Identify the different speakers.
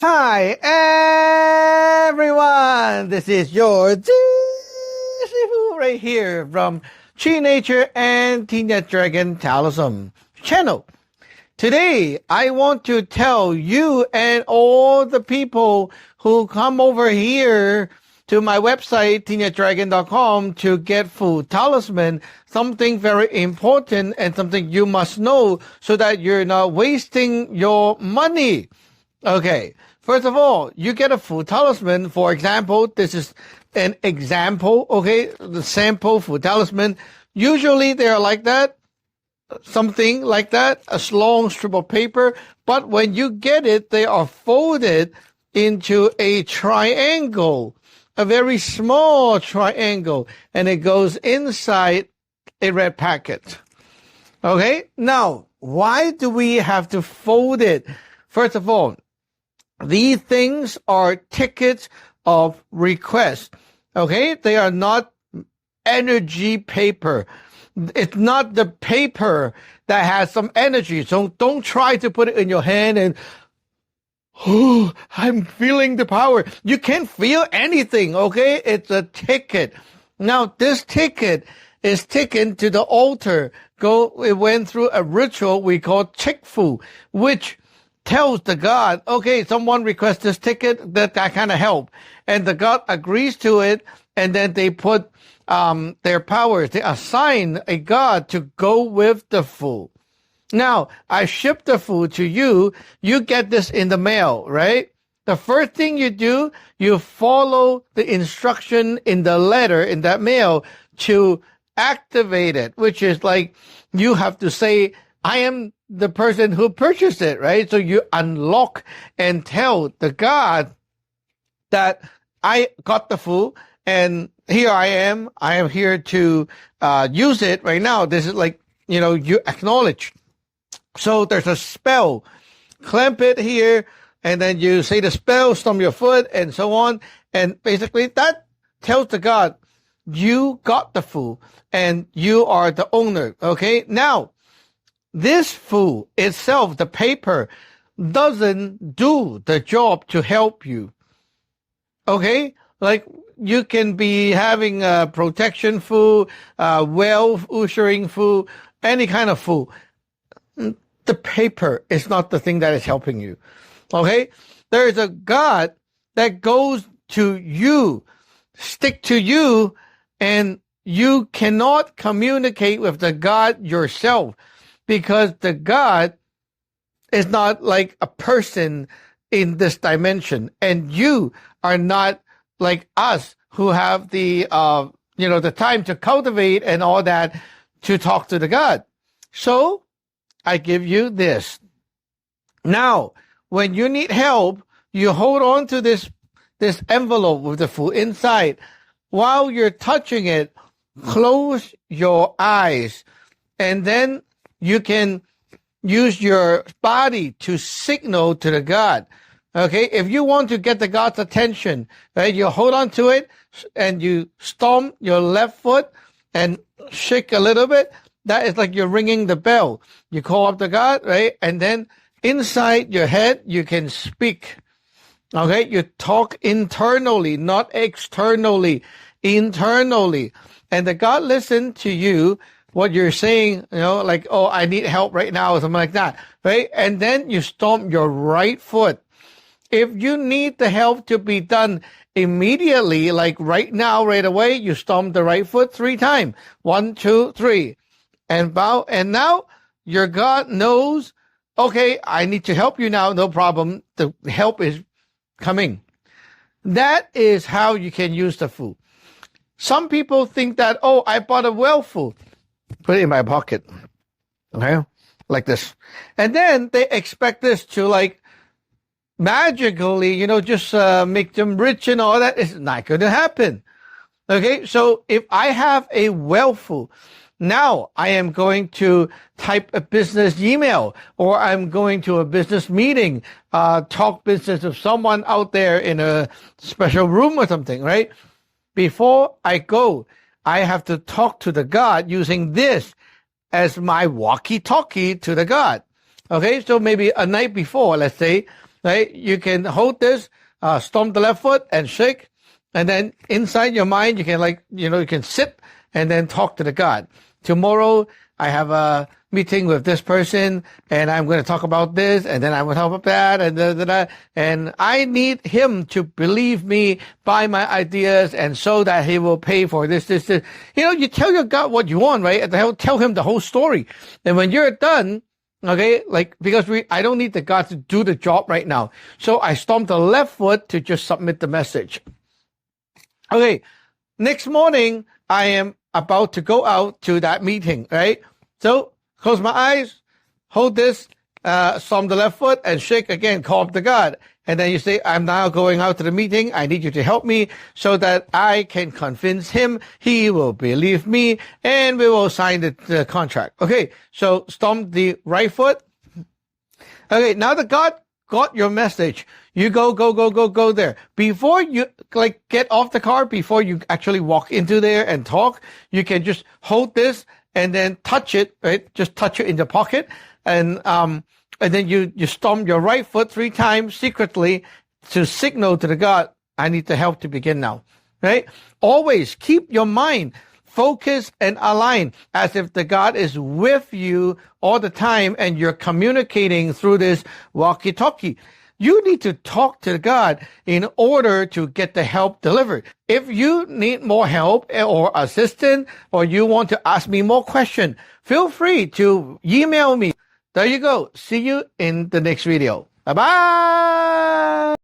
Speaker 1: Hi everyone, this is your Jee Sifu right here from Chi Nature and Tin Yat Dragon Taoism channel. Today I want to tell you and all the people who come over here to my website tinyatdragon.com to get FU Talisman something very important and something you must know so that you're not wasting your money. Okay, first of all, you get a FU Talisman. For example, this is an example, okay, the sample FU Talisman. Usually they are like that, something like that, a long strip of paper. But when you get it, they are folded into a triangle, a very small triangle, and it goes inside a red packet. Okay, now, why do we have to fold it? First of all, these things are tickets of request. Okay? They are not energy paper. It's not the paper that has some energy. So don't try to put it in your hand and, oh, I'm feeling the power. You can't feel anything. Okay? It's a ticket. Now, this ticket is taken to the altar. It went through a ritual we call Chikfu, which tells the God, okay, someone requests this ticket, that kind of help. And the God agrees to it, and then they put their powers. They assign a God to go with the FU. Now, I ship the FU to you. You get this in the mail, right? The first thing you do, you follow the instruction in the letter, in that mail, to activate it, which is like you have to say, I am the person who purchased it, right? So you unlock and tell the God that I got the FU and here I am here to use it right now. This is like, you acknowledge. So there's a spell. Clamp it here and then you say the spell, stomp your foot and so on. And basically that tells the God, you got the FU and you are the owner. Okay. Now, this FU itself, the paper, doesn't do the job to help you. Okay? Like, you can be having a protection FU, wealth ushering FU, any kind of FU. The paper is not the thing that is helping you. Okay? There is a God that goes to you, stick to you, and you cannot communicate with the God yourself. Because the God is not like a person in this dimension. And you are not like us who have the time to cultivate and all that to talk to the God. So I give you this. Now, when you need help, you hold on to this envelope with the FU inside. While you're touching it, close your eyes and then you can use your body to signal to the God. Okay? If you want to get the God's attention, right, you hold on to it and you stomp your left foot and shake a little bit. That is like you're ringing the bell. You call up the God, right? And then inside your head, you can speak. Okay? You talk internally, not externally, internally. And the God listens to you, what you're saying, like, oh, I need help right now, or something like that, right? And then you stomp your right foot. If you need the help to be done immediately, like right now, right away, you stomp the right foot 3 times. 1, 2, 3. And bow. And now your God knows, okay, I need to help you now. No problem. The help is coming. That is how you can use the FU. Some people think that, oh, I bought a well FU. Put it in my pocket, okay, like this. And then they expect this to like magically, just make them rich and all that. It's not going to happen. Okay, so if I have a well FU, now I am going to type a business email or I'm going to a business meeting, talk business with someone out there in a special room or something, right? Before I go, I have to talk to the God using this as my walkie-talkie to the God. Okay, so maybe a night before, let's say, right? You can hold this, stomp the left foot and shake. And then inside your mind, you can you can sit and then talk to the God. Tomorrow, I have a meeting with this person, and I'm going to talk about this, and then I'm going to talk about that, and I need him to believe me, buy my ideas, and so that he will pay for this. You tell your God what you want, right? And tell him the whole story. And when you're done, okay, because I don't need the God to do the job right now. So I stomp the left foot to just submit the message. Okay, next morning, I am about to go out to that meeting, right? So close my eyes, hold this, stomp the left foot, and shake again, call up the God. And then you say, I'm now going out to the meeting. I need you to help me so that I can convince him. He will believe me, and we will sign the contract. Okay, so stomp the right foot. Okay, now the God got your message. You go there. Before you get off the car, before you actually walk into there and talk, you can just hold this and then touch it, right? Just touch it in the pocket, and then you stomp your right foot 3 times secretly to signal to the God, I need the help to begin now, right? Always keep your mind focused and aligned as if the God is with you all the time and you're communicating through this walkie-talkie. You need to talk to God in order to get the help delivered. If you need more help or assistance, or you want to ask me more questions, feel free to email me. There you go. See you in the next video. Bye-bye.